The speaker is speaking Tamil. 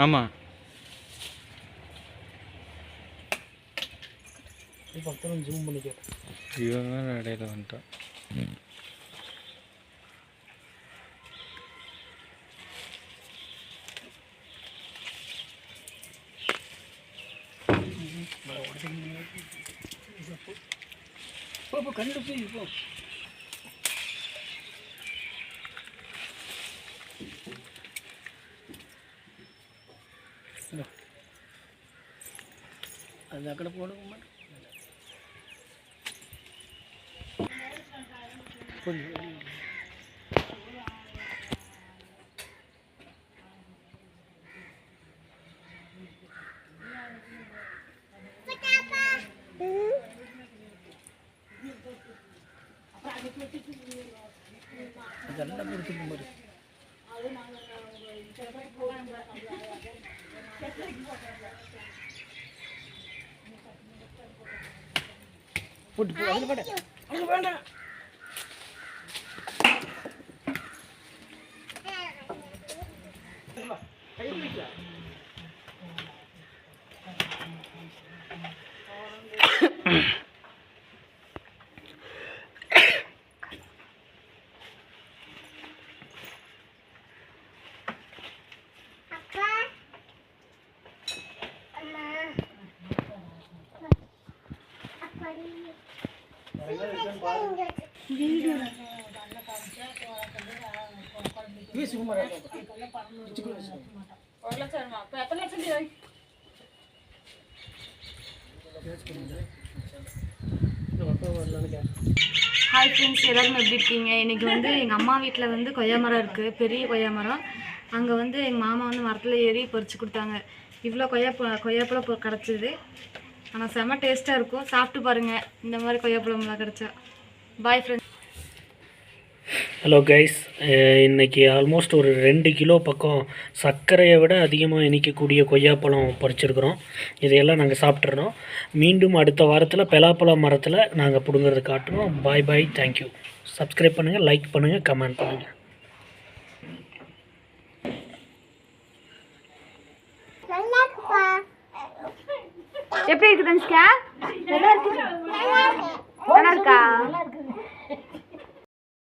ஆமா பக்கம் ஜூம் பண்ணிக்க. இவன் இடையில வந்துட்டான். கண்டு போய் இப்போ அது அக்கட போடுவோம். அதெல்லாம் கொடுத்துருக்கும் பாரு. போட்டு போ, அதில் போட அங்கே வேண்டாம். ஹாய் ஃப்ரெண்ட்ஸ், எல்லாருமே எப்படி இருக்கீங்க? இன்றைக்கி வந்து எங்கள் அம்மா வீட்டில் வந்து கொய்யா மரம் இருக்குது, பெரிய கொய்யா மரம். அங்கே வந்து எங்கள் மாமா வந்து மரத்தில் ஏறி பறித்து கொடுத்தாங்க. இவ்வளோ கொய்யாப்பழம் கிடச்சிது. ஆனால் செம்ம டேஸ்ட்டாக இருக்கும், சாப்பிட்டு பாருங்கள் இந்த மாதிரி கொய்யாப்பழம்லாம் கிடச்சா. Bye friends. ஹலோ கைஸ், இன்றைக்கி ஆல்மோஸ்ட் ஒரு 2 கிலோ பக்கம் சர்க்கரையை விட அதிகமாக இனிக்கக்கூடிய கொய்யாப்பழம் பறிச்சிருக்கிறோம். இதையெல்லாம் நாங்கள் சாப்பிட்றோம். மீண்டும் அடுத்த வாரத்தில் பலாப்பழம் மரத்தில் நாங்கள் பிடுங்கிறது காட்டுறோம். பாய் பாய், தேங்க்யூ. சப்ஸ்கிரைப் பண்ணுங்கள், லைக் பண்ணுங்கள், கமெண்ட் பண்ணுங்கள். எப்படி இருக்கு தனுஷ்கா? நல்லா இருக்கா?